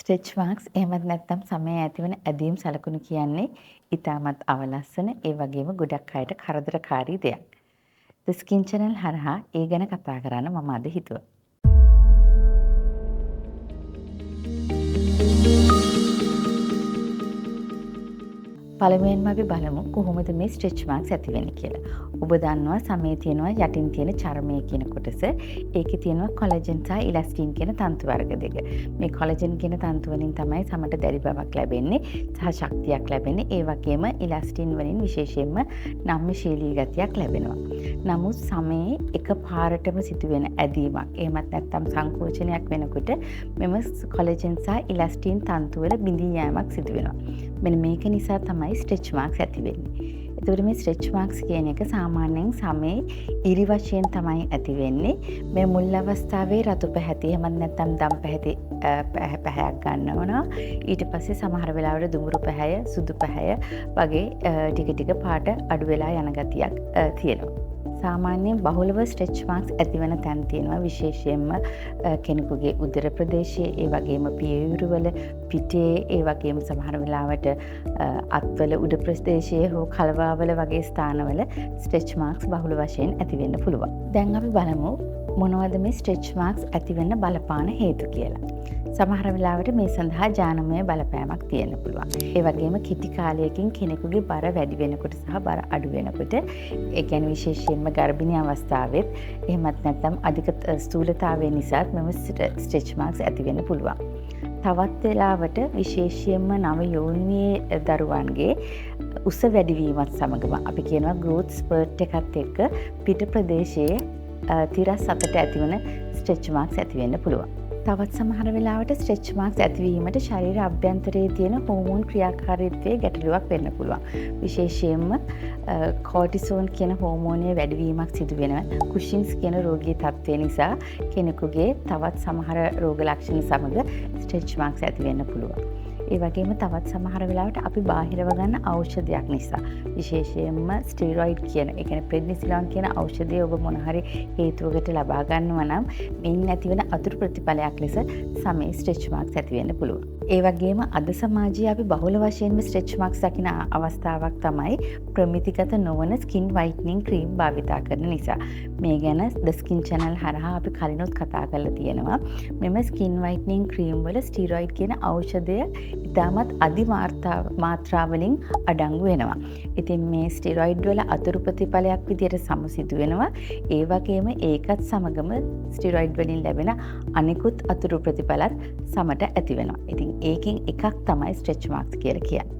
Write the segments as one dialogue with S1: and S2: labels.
S1: Stretch Marx එහෙමත් නැත්නම් සමයේ ඇතිවන ඇදීම් සලකුණු කියන්නේ ඉතාමත් අවලස්සන ඒ වගේම ගොඩක් අයට කරදරකාරී දෙයක්. The Skin Channel හරහා ඒ ගැන කතා කරන්න මම අද හිතුවා. පළමුවෙන්ම අපි බලමු කොහොමද මේ ස්ට්‍රෙච් මාක්ස් ඇති වෙන්නේ කියලා. ඔබ දන්නවා සමේ තියෙනවා යටින් තියෙන චර්මය කියන කොටස. ඒකේ තියෙනවා කොලජන් සහ ඉලාස්ටින් කියන තන්තු වර්ග දෙක. මේ කොලජන් කියන තන්තු වලින් තමයි සමට දැඩි බවක් ලැබෙන්නේ සහ ශක්තියක් ලැබෙන්නේ. ඒ වගේම ඉලාස්ටින් වලින් විශේෂයෙන්ම නම්‍යශීලී ගතියක් ලැබෙනවා. නමුත් සමේ එකපාරටම සිදුවෙන ඇදීමක් එහෙමත් නැත්නම් සංකෝචනයක් වෙනකොට මෙම කොලජන් සහ ඉලාස්ටින් තන්තු වල බිඳී යෑමක් සිදු වෙනවා. මෙන්න මේක නිසා තමයි ස්ට්‍රෙච් මාක්ස් ඇති වෙන්නේ. එතකොට මේ ස්ට්‍රෙච් මාක්ස් කියන එක සාමාන්‍යයෙන් සමේ ඉරි වශයෙන් තමයි ඇති වෙන්නේ. මේ මුල් අවස්ථාවේ රතු පැහැති එහෙමත් නැත්නම් දම් පැහැති පැහැයක් ගන්නවා. ඊට පස්සේ සමහර වෙලාවට දුඹුරු පැහැය, සුදු පැහැය වගේ ටික ටික පාට අඩු වෙලා යන ගතියක් තියෙනවා. සාමාන්‍යයෙන් බහුලව ස්ට්‍රෙච් මාක්ස් ඇතිවන තැන් තියෙනවා විශේෂයෙන්ම කෙනෙකුගේ උදර ප්‍රදේශයේ ඒ වගේම පියයුරුවල පිටේ ඒ වගේම සමහර වෙලාවට අත්වල උඩ ප්‍රදේශයේ හෝ කලවාවල වගේ ස්ථානවල ස්ට්‍රෙච් මාක්ස් බහුල වශයෙන් ඇති වෙන්න පුළුවන්. දැන් අපි බලමු මොනවද මේ ස්ට්‍රෙච් මාක්ස් ඇති වෙන්න බලපාන හේතු කියලා. සමහර වෙලාවට මේ සඳහා ජානමය බලපෑමක් තියෙන්න පුළුවන්. ඒ වගේම කිටි කාලයකින් කෙනෙකුගේ බර වැඩි වෙනකොට සහ බර අඩු වෙනකොට ඒ කියන්නේ විශේෂයෙන්ම ගර්භිණී අවස්ථාවෙත් එහෙමත් නැත්නම් අධික ස්ථූලතාවය නිසා මෙම ස්ට්‍රෙච් මාක්ස් ඇති වෙන්න පුළුවන්. තවත් වෙලාවට විශේෂයෙන්ම නව යෝනියේ දරුවන්ගේ උස වැඩිවීමත් සමගම අපි කියනවා growth spurt එකත් එක්ක පිට ප්‍රදේශයේ තිරස් අතට ඇතිවන ස්ට්‍රෙච් මාක්ස් ඇති වෙන්න පුළුවන්. තවත් සමහර වෙලාවට ස්ට්‍රෙච් මාක්ස් ඇතිවීමට ශරීර අභ්‍යන්තරයේ තියෙන හෝමෝන් ක්‍රියාකාරීත්වයේ ගැටලුවක් වෙන්න පුළුවන්. විශේෂයෙන්ම කෝටිසෝන් කියන හෝමෝනයේ වැඩිවීමක් සිදු වෙනවා. කුෂින්ස් කියන රෝගී තත්ත්වය නිසා කෙනෙකුගේ තවත් සමහර රෝග ලක්ෂණ සමග ස්ට්‍රෙච් මාක්ස් ඇති වෙන්න පුළුවන්. ඒ වගේම තවත් සමහර වෙලාවට අපි බාහිරව ගන්න ඖෂධයක් නිසා විශේෂයෙන්ම ස්ටීරොයිඩ් කියන ඒ කියන්නේ ප්‍රෙඩ්නිසිලෝන් කියන ඖෂධය ඔබ මොන හරි හේතුවකට ලබා ගන්නවා නම් මින් ඇතිවන අතුරු ප්‍රතිඵලයක් ලෙස සමේ ස්ට්‍රෙච් මාක්ස් ඇති වෙන්න පුළුවන්. ඒ වගේම අද සමාජයේ අපි බහුල වශයෙන්ම ස්ට්‍රෙච් මාක්ස් දකින අවස්ථාවක් තමයි ප්‍රමිතිගත නොවන ස්කින් වයිට්නින් ක්‍රීම් භාවිතා කරන නිසා. මේ ගැන The Skin Channel හරහා අපි කලිනුත් කතා කරලා තියෙනවා. මෙම ස්කින් වයිට්නින් ක්‍රීම් වල ස්ටීරොයිඩ් කියන ඖෂධය ඉතාමත් අධි මාත්‍රාවලින් අඩංගු වෙනවා. ඉතින් මේ ස්ටීරොයිඩ් වල අතුරු ප්‍රතිඵලයක් විදිහට සමසිදු වෙනවා. ඒ වගේම ඒකත් සමගම ස්ටීරොයිඩ් වලින් ලැබෙන අනිකුත් අතුරු ප්‍රතිඵලත් සමට ඇති වෙනවා. ඉතින් ඒකෙන් එකක් තමයි ස්ට්‍රෙච් මාක්ස් කියලා කියන්නේ.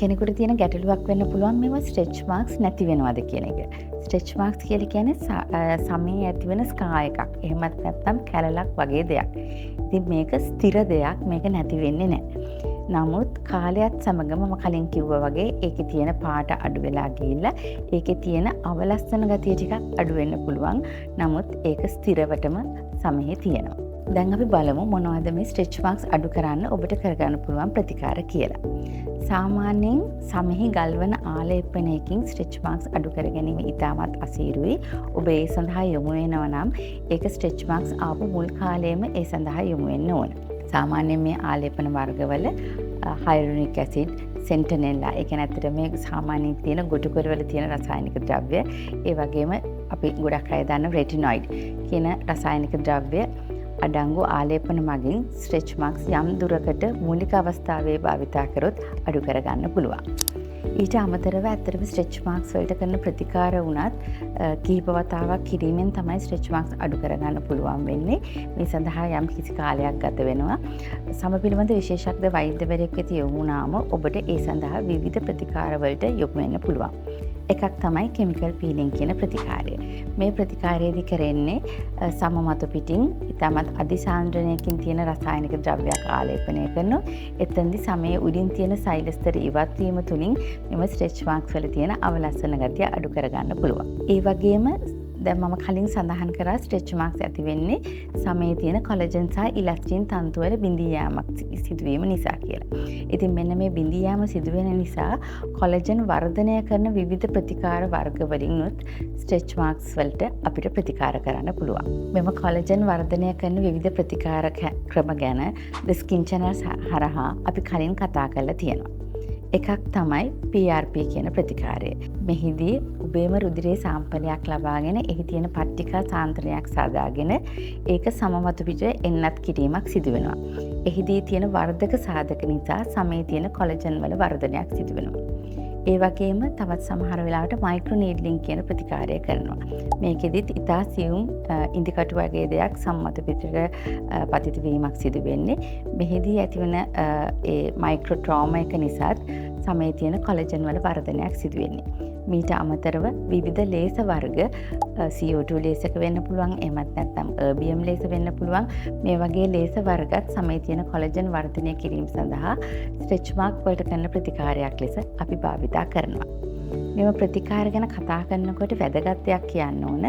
S1: කෙනෙකුට තියෙන ගැටලුවක් වෙන්න පුළුවන් මේවා ස්ට්‍රෙච් මාක්ස් නැති වෙනවද කියන එක. ස්ට්‍රෙච් මාක්ස් කියලා කියන්නේ සමේ ඇතිවෙන ස්කා එකක්. එහෙමත් නැත්නම් කැලලක් වගේ දෙයක්. ඉතින් මේක ස්ථිර දෙයක්. මේක නැති වෙන්නේ නැහැ. නමුත් කාලයත් සමග මම කලින් කිව්වා වගේ ඒකේ තියෙන පාට අඩු වෙලා ගිහිල්ලා ඒකේ තියෙන අවලස්සන ගතිය ටිකක් අඩු වෙන්න පුළුවන්. නමුත් ඒක ස්ථිරවටම සමේ තියෙනවා. දැන් අපි බලමු මොනවද මේ ස්ට්‍රෙච් මාක්ස් අඩු කරන්න ඔබට කරගන්න පුළුවන් ප්‍රතිකාර කියලා. සාමාන්‍යයෙන් සමෙහි ගල්වන ආලේපනයකින් ස්ට්‍රෙච් මාක්ස් අඩු කර ගැනීම ඉතාමත් අසීරුයි. ඔබ ඒ සඳහා යොමු වෙනවා නම් ඒක ස්ට්‍රෙච් මාක්ස් ආපු මුල් කාලයේම ඒ සඳහා යොමු වෙන්න ඕන. සාමාන්‍යයෙන් මේ ආලේපන වර්ගවල හයලුරික් ඇසිඩ්, සෙන්ටනෙල්ලා ඒ කියන්නේ ඇත්තට මේ සාමාන්‍යයෙන් තියෙන ගොටුකොරවල තියෙන රසායනික ද්‍රව්‍ය, ඒ වගේම අපි ගොඩක් අය දන්න රෙටිනොයිඩ් කියන රසායනික ද්‍රව්‍ය අඩංගු ආලේපන මගින් ස්ට්‍රෙච් මාක්ස් යම් දුරකට මූලික අවස්ථාවේ භාවිතා කරොත් අඩු කරගන්න පුළුවන්. ඊට අමතරව ඇත්තටම ස්ට්‍රෙච් මාක්ස් වලට කරන ප්‍රතිකාර වුණත් කිහිප වතාවක් කිරීමෙන් තමයි ස්ට්‍රෙච් මාක්ස් අඩු කරගන්න පුළුවන් වෙන්නේ. මේ සඳහා යම් කිසි කාලයක් ගත වෙනවා. සම පිළිබඳ විශේෂඥ වෛද්‍යවරයෙක් වෙත යොමු වුණාම ඔබට ඒ සඳහා විවිධ ප්‍රතිකාර වලට යොමු වෙන්න පුළුවන්. එකක් තමයි කෙමිකල් පීලින් කියන ප්‍රතිකාරය. මේ ප්‍රතිකාරයේදී කරන්නේ සම මතු පිටින් ඉතාමත් අධිසාන්ද්‍රණයකින් තියෙන රසායනික ද්‍රව්‍යයක් ආලේපනය කරනවා. එතෙන්දී සමයේ උඩින් තියෙන සෛලස්තර ඉවත් වීම තුලින් මෙම ස්ට්‍රෙච් මාක්ස් වල තියෙන අවලස්සන ගතිය අඩු කරගන්න පුළුවන්. ඒ වගේම දැන් මම කලින් සඳහන් කරා ස්ට්‍රෙච් මාක්ස් ඇති වෙන්නේ සමේ තියෙන කොලජන් සහ ඉලස්ටින් තන්තු වල බිඳී යාමක් සිදුවීම නිසා කියලා. ඉතින් මෙන්න මේ බිඳී යාම සිදුවෙන නිසා කොලජන් වර්ධනය කරන විවිධ ප්‍රතිකාර වර්ග වලිනුත් ස්ට්‍රෙච් මාක්ස් වලට අපිට ප්‍රතිකාර කරන්න පුළුවන්. මෙම කොලජන් වර්ධනය කරන විවිධ ප්‍රතිකාර ක්‍රම ගැන The Skin Channel හරහා අපි කලින් කතා කරලා තියෙනවා. එකක් තමයි PRP කියන ප්‍රතිකාරය. මෙහිදී උබේම රුධිරයේ සාම්පලයක් ලබාගෙන එහි තියෙන පට්ටිකා සාන්ද්‍රණයක් සාදාගෙන ඒක සමවතු පිට එන්නත් කිරීමක් සිදු වෙනවා. එහිදී තියෙන වර්ධක සාධක නිසා සමේ තියෙන කොලජන් වල වර්ධනයක් සිදු වෙනවා. ඒ වගේම තවත් සමහර වෙලාවට මයික්‍රෝ නීඩ්ලින් කියන ප්‍රතිකාරය කරනවා. මේකෙදිත් ඉතා සියුම් ඉන්දිකටු වගේ දෙයක් සම්මත පිටට පතිත වීමක් සිදු වෙන්නේ. මෙහිදී ඇතිවන ඒ මයික්‍රෝ ට්‍රෝමා එක නිසාත් සමේ තියෙන කොලජන් වල වර්ධනයක් සිදු වෙන්නේ. මීට අමතරව විවිධ ලේස වර්ග CO2 ලේසක වෙන්න පුළුවන්, එහෙමත් නැත්නම් erbium ලේස වෙන්න පුළුවන්. මේ වගේ ලේස වර්ගත් සමේ තියෙන කොලජන් වර්ධනය කිරීම සඳහා ස්ට්‍රෙච් මාර්ක් වලට කරන ප්‍රතිකාරයක් ලෙස අපි භාවිතා කරනවා. මෙම ප්‍රතිකාර ගැන කතා කරනකොට වැදගත් දෙයක් කියන්න ඕන.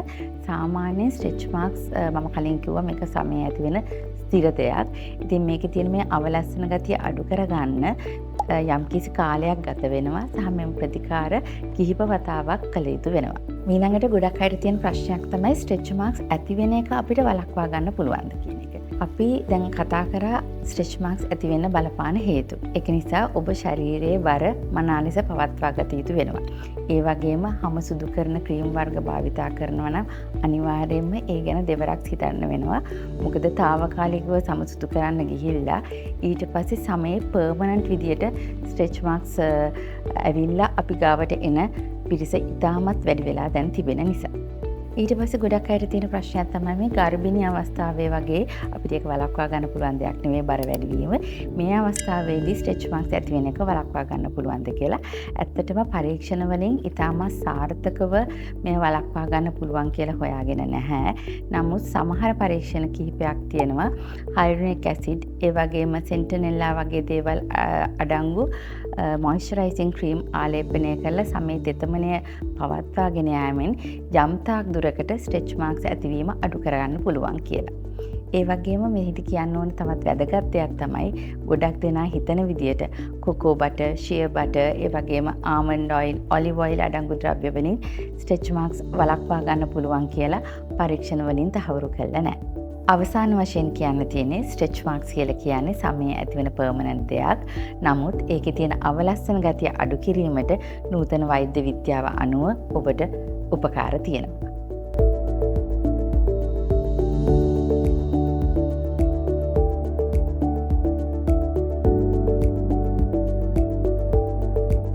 S1: සාමාන්‍යයෙන් ස්ට්‍රෙච් මාර්ක්ස් මම කලින් කිව්වා මේක සමේ ඇති වෙන ස්ථිර දෙයක්. ඉතින් මේකේ තියෙන මේ අවලස්සන ගතිය අඩු කරගන්න යම්කිසි කාලයක් ගත වෙනවා සහ මෙම ප්‍රතිකාර කිහිප වතාවක් කළ යුතු වෙනවා. ඊළඟට ගොඩක් අයට තියෙන ප්‍රශ්නයක් තමයි ස්ට්‍රෙච් මාර්ක්ස් ඇති වෙන එක අපිට වළක්වා ගන්න පුළුවන්ද කියන එක. අපි දැන් කතා කරා ස්ට්‍රෙච් මාර්ක්ස් ඇති වෙන්න බලපාන හේතු. ඒක නිසා ඔබ ශරීරයේ බර මනා ලෙස පවත්වා ගත යුතු වෙනවා. ඒ වගේම හම සුදු කරන ක්‍රීම් වර්ග භාවිතා කරනවා නම් අනිවාර්යයෙන්ම ඒ ගැන දෙවරක් හිතන්න වෙනවා. මොකද తాවකාලිකව සමසුදු කරන්න ගිහිල්ලා ඊට පස්සේ සමේ පර්මනන්ට් විදියට ස්ට්‍රෙච් මාර්ක්ස් ඇවිල්ලා අපි ගාවට එන පිරිස ඉතාමත් වැඩි වෙලා දැන් තිබෙන නිසා. ඊට පස්සේ ගොඩක් අයට තියෙන ප්‍රශ්නයක් තමයි මේ ගර්භිණී අවස්ථාවේ වගේ අපිට ඒක වළක්වා ගන්න පුළුවන් දෙයක් නෙවෙයි බර වැඩි වීම. මේ අවස්ථාවේදී ස්ට්‍රෙච් මාර්ක්ස් ඇති වෙන එක වළක්වා ගන්න පුළුවන්ද කියලා. ඇත්තටම පරීක්ෂණ වලින් ඉතාමත් සාර්ථකව මේ වළක්වා ගන්න පුළුවන් කියලා හොයාගෙන නැහැ. නමුත් සමහර පරීක්ෂණ කිහිපයක් තියෙනවා හයිලුරොනික් ඇසිඩ් ඒ වගේම සෙන්ටිනෙල්ලා වගේ දේවල් අඩංගු මොයිස්චරයිසිං ක්‍රීම් ආලේපනය කරලා සමේ තෙතමනය පවත්වාගෙන යාමෙන් යම්තාක් දුරකට ස්ට්‍රෙච් මාර්ක්ස් ඇතිවීම අඩු කරගන්න පුළුවන් කියලා. ඒ වගේම මෙහිදී කියන්න ඕන තවත් වැදගත් දෙයක් තමයි ගොඩක් දෙනා හිතන විදියට කොකෝ බටර්, ෂියර් බටර්, ඒ වගේම ආමන්ඩ් ඔයිල්, ඔලිව් ඔයිල් අඩංගු ද්‍රව්‍ය වලින් ස්ට්‍රෙච් මාර්ක්ස් වළක්වා ගන්න පුළුවන් කියලා පරීක්ෂණ වලින් තහවුරු කළා නැහැ. අවසාන වශයෙන් කියන්න තියෙන්නේ ස්ට්‍රෙච් මාර්ක්ස් කියලා කියන්නේ සමේ ඇතිවන පර්මනන්ට් දෙයක්. නමුත් ඒකේ තියෙන අවලස්සන ගතිය අඩු කිරීමට නූතන වෛද්‍ය විද්‍යාව අනුව ඔබට උපකාර තියෙනවා.